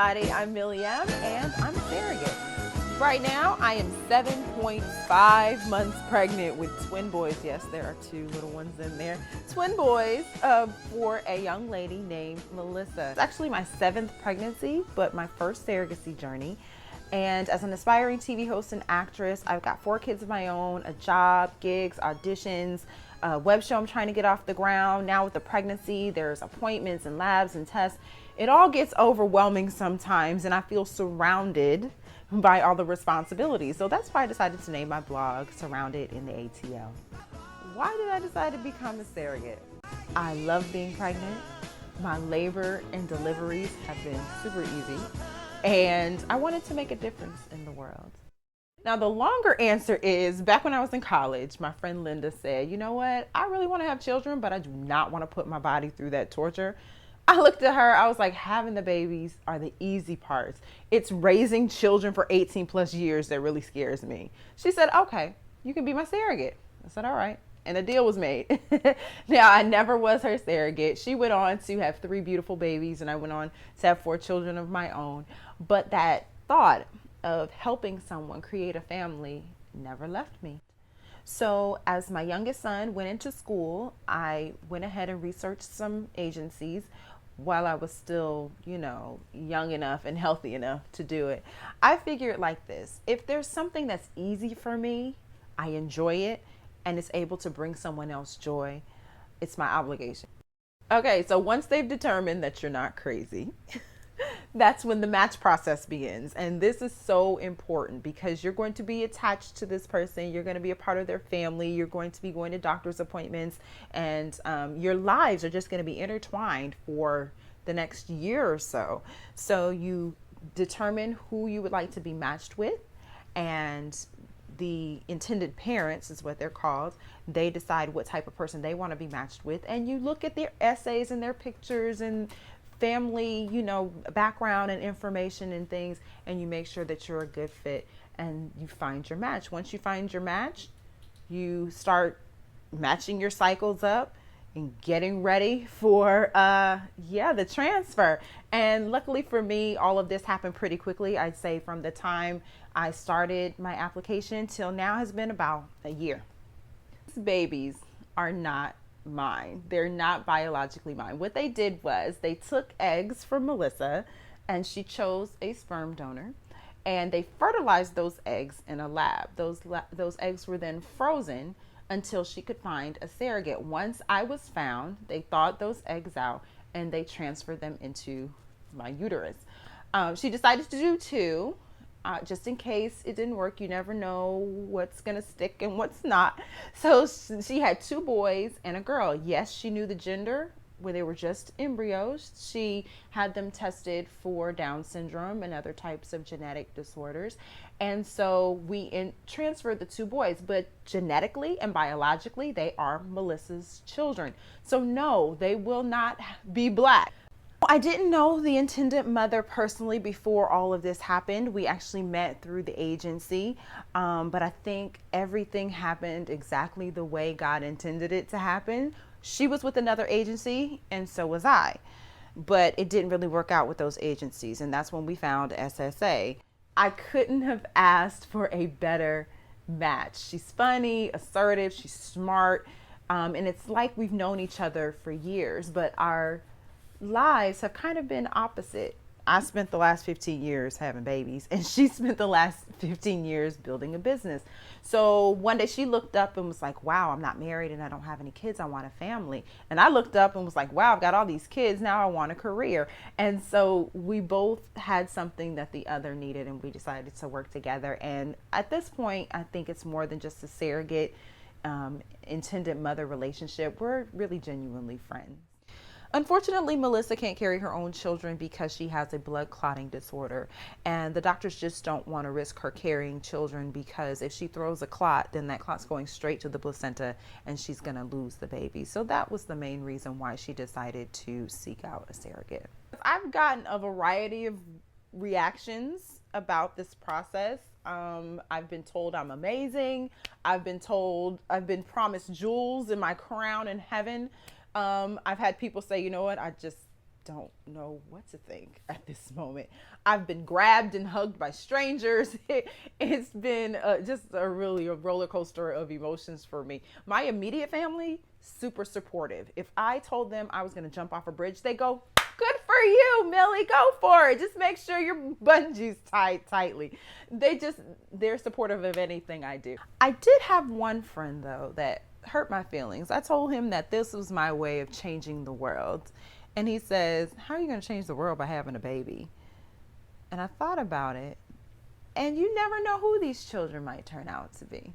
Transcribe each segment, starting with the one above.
everybody. I'm Millie M, and I'm a surrogate. Right now, I am 7.5 months pregnant with twin boys. Yes, there are two little ones in there. Twin boys for a young lady named Melissa. It's actually my 7th pregnancy, but my first surrogacy journey. And as an aspiring TV host and actress, I've got 4 kids of my own, a job, gigs, auditions, a web show I'm trying to get off the ground. Now with the pregnancy, there's appointments and labs and tests. It all gets overwhelming sometimes, and I feel surrounded by all the responsibilities. So that's why I decided to name my blog Surrounded in the ATL. Why did I decide to become a surrogate? I love being pregnant. My labor and deliveries have been super easy, and I wanted to make a difference in the world. Now, the longer answer is, back when I was in college, my friend Linda said, you know what, I really want to have children, but I do not want to put my body through that torture. I looked at her, I was like, having the babies are the easy parts. It's raising children for 18 plus years that really scares me. She said, okay, you can be my surrogate. I said, all right. And a deal was made. Now, I never was her surrogate. She went on to have 3 beautiful babies, and I went on to have 4 children of my own. But that thought of helping someone create a family never left me. So as my youngest son went into school, I went ahead and researched some agencies while I was still, young enough and healthy enough to do it. I figured like this: if there's something that's easy for me, I enjoy it, and it's able to bring someone else joy, it's my obligation. Okay, so once they've determined that you're not crazy, that's when the match process begins. And this is so important because you're going to be attached to this person. You're going to be a part of their family. You're going to be going to doctor's appointments, and your lives are just going to be intertwined for the next year or so. So you determine who you would like to be matched with, and the intended parents is what they're called. They decide what type of person they want to be matched with, and you look at their essays and their pictures and family, background and information and things, and you make sure that you're a good fit, and you find your match. Once you find your match, you start matching your cycles up and getting ready for the transfer. And luckily for me, all of this happened pretty quickly. I'd say from the time I started my application till now has been about a year. These babies are not mine. They're not biologically mine. What they did was they took eggs from Melissa, and she chose a sperm donor, and they fertilized those eggs in a lab. Those eggs were then frozen until she could find a surrogate. Once I was found, they thawed those eggs out and they transferred them into my uterus. She decided to do 2. Just in case it didn't work. You never know what's going to stick and what's not. So she had 2 boys and a girl. Yes, she knew the gender when they were just embryos. She had them tested for Down syndrome and other types of genetic disorders. And so we transferred the 2 boys, but genetically and biologically, they are Melissa's children. So no, they will not be black. I didn't know the intended mother personally before all of this happened. We actually met through the agency, but I think everything happened exactly the way God intended it to happen. She was with another agency, and so was I, but it didn't really work out with those agencies, and that's when we found SSA. I couldn't have asked for a better match. She's funny, assertive, she's smart, and it's like we've known each other for years, but our lives have kind of been opposite. I spent the last 15 years having babies, and she spent the last 15 years building a business. So one day she looked up and was like, wow, I'm not married and I don't have any kids. I want a family. And I looked up and was like, wow, I've got all these kids. Now I want a career. And so we both had something that the other needed, and we decided to work together. And at this point, I think it's more than just a surrogate intended mother relationship. We're really genuinely friends. Unfortunately, Melissa can't carry her own children because she has a blood clotting disorder, and the doctors just don't want to risk her carrying children, because if she throws a clot, then that clot's going straight to the placenta and she's going to lose the baby. So that was the main reason why she decided to seek out a surrogate. I've gotten a variety of reactions about this process. I've been told I'm amazing. I've been promised jewels in my crown in heaven. I've had people say, you know what, I just don't know what to think at this moment. I've been grabbed and hugged by strangers. It's been just a roller coaster of emotions for me. My immediate family, super supportive. If I told them I was going to jump off a bridge, they go, good for you, Millie, go for it. Just make sure your bungee's tied tightly. They're supportive of anything I do. I did have one friend, though, that hurt my feelings. I told him that this was my way of changing the world. And he says, how are you going to change the world by having a baby? And I thought about it. And you never know who these children might turn out to be.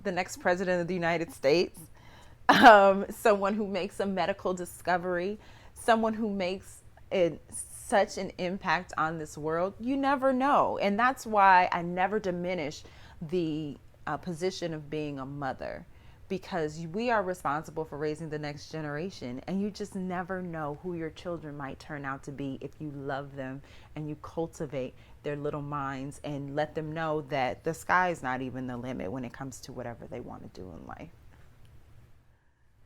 The next president of the United States, someone who makes a medical discovery, someone who makes such an impact on this world. You never know. And that's why I never diminish the position of being a mother, because we are responsible for raising the next generation, and you just never know who your children might turn out to be if you love them and you cultivate their little minds and let them know that the sky is not even the limit when it comes to whatever they want to do in life.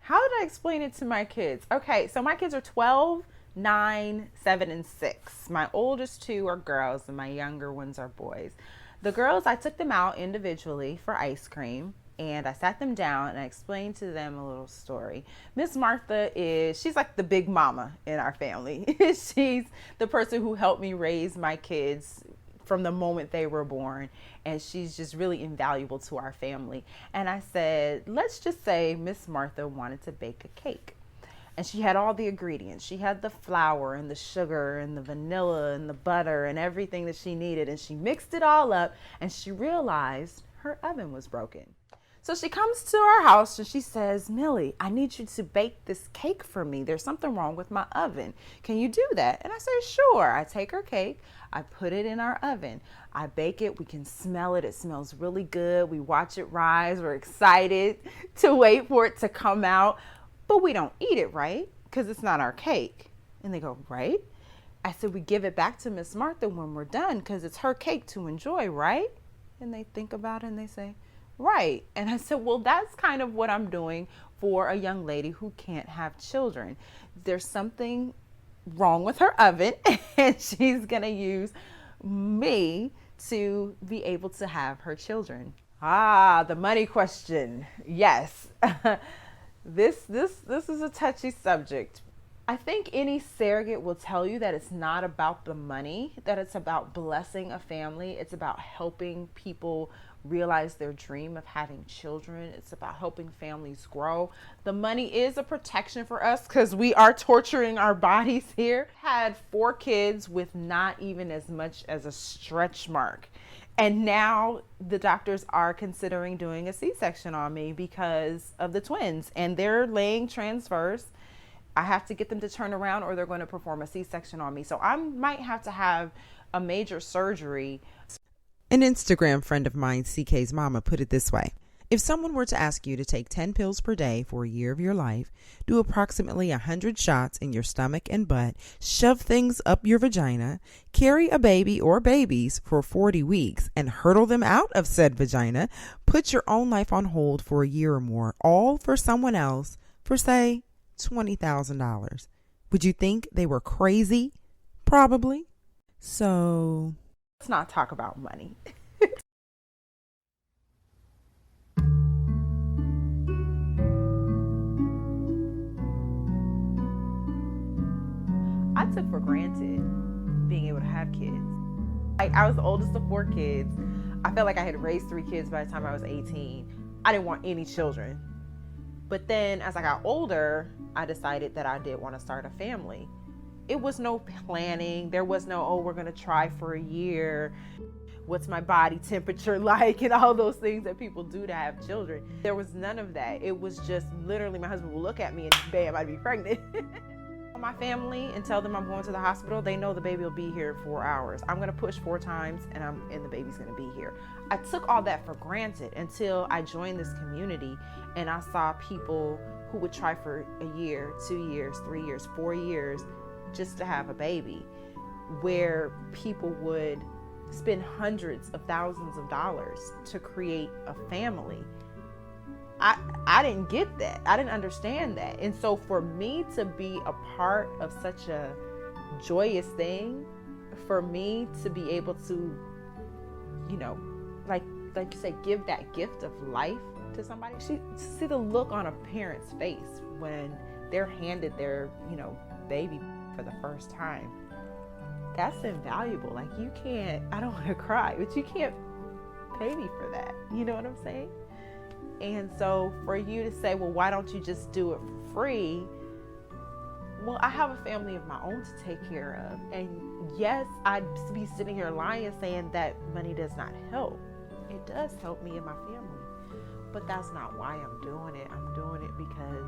How did I explain it to my kids? Okay, so my kids are 12, 9, 7, and 6. My oldest two are girls and my younger ones are boys. The girls, I took them out individually for ice cream. And I sat them down and I explained to them a little story. Miss Martha she's like the big mama in our family. She's the person who helped me raise my kids from the moment they were born. And she's just really invaluable to our family. And I said, let's just say Miss Martha wanted to bake a cake. And she had all the ingredients. She had the flour and the sugar and the vanilla and the butter and everything that she needed. And she mixed it all up and she realized her oven was broken. So she comes to our house and she says, Millie, I need you to bake this cake for me. There's something wrong with my oven. Can you do that? And I say, sure. I take her cake. I put it in our oven. I bake it. We can smell it. It smells really good. We watch it rise. We're excited to wait for it to come out. But we don't eat it, right? Because it's not our cake. And they go, right? I said, we give it back to Miss Martha when we're done because it's her cake to enjoy, right? And they think about it and they say, right. And I said, well, that's kind of what I'm doing for a young lady who can't have children. There's something wrong with her oven and she's going to use me to be able to have her children. The money question. Yes. This is a touchy subject. I think any surrogate will tell you that it's not about the money, that it's about blessing a family. It's about helping people realize their dream of having children. It's about helping families grow. The money is a protection for us because we are torturing our bodies here. Had 4 kids with not even as much as a stretch mark. And now the doctors are considering doing a C-section on me because of the twins, and they're laying transfers. I have to get them to turn around or they're going to perform a C-section on me. So I might have to have a major surgery. An Instagram friend of mine, CK's mama, put it this way. If someone were to ask you to take 10 pills per day for a year of your life, do approximately 100 shots in your stomach and butt, shove things up your vagina, carry a baby or babies for 40 weeks, and hurtle them out of said vagina, put your own life on hold for a year or more, all for someone else for, say, $20,000. Would you think they were crazy? Probably. So let's not talk about money. I took for granted being able to have kids. I was the oldest of 4 kids. I felt like I had raised 3 kids by the time I was 18. I didn't want any children. But then as I got older, I decided that I did want to start a family. It was no planning. There was no, we're going to try for a year. What's my body temperature like? And all those things that people do to have children. There was none of that. It was just literally my husband will look at me and bam, I'd be pregnant. My family and tell them I'm going to the hospital, they know the baby will be here 4 hours. I'm going to push 4 times and the baby's going to be here. I took all that for granted until I joined this community and I saw people who would try for a year, 2 years, 3 years, 4 years just to have a baby, where people would spend hundreds of thousands of dollars to create a family. I didn't get that. I didn't understand that. And so for me to be a part of such a joyous thing for me to be able to, like you say, give that gift of life to somebody. See the look on a parent's face when they're handed their, baby for the first time. That's invaluable. Like, you can't, I don't want to cry, but you can't pay me for that. You know what I'm saying? And so for you to say, well, why don't you just do it for free? Well, I have a family of my own to take care of. And yes, I'd be sitting here lying saying that money does not help. It does help me and my family. But that's not why I'm doing it. I'm doing it because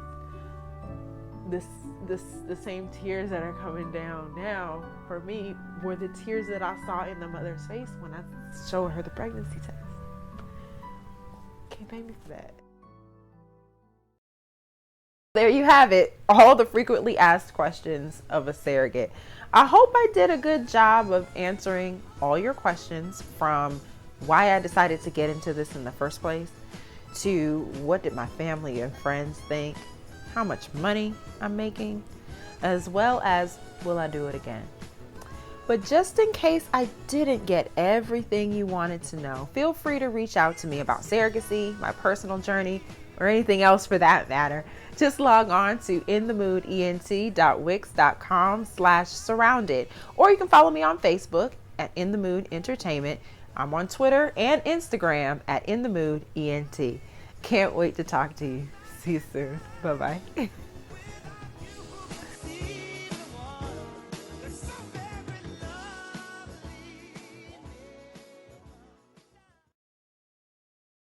the same tears that are coming down now for me were the tears that I saw in the mother's face when I showed her the pregnancy test. Can't pay me for that. There you have it, all the frequently asked questions of a surrogate. I hope I did a good job of answering all your questions, from why I decided to get into this in the first place, to what did my family and friends think, how much money I'm making, as well as will I do it again. But just in case I didn't get everything you wanted to know, feel free to reach out to me about surrogacy, my personal journey, or anything else for that matter. Just log on to inthemoodent.wix.com/surrounded, or you can follow me on Facebook at In the Mood Entertainment. I'm on Twitter and Instagram at InTheMoodENT. Can't wait to talk to you. See you soon. Bye-bye.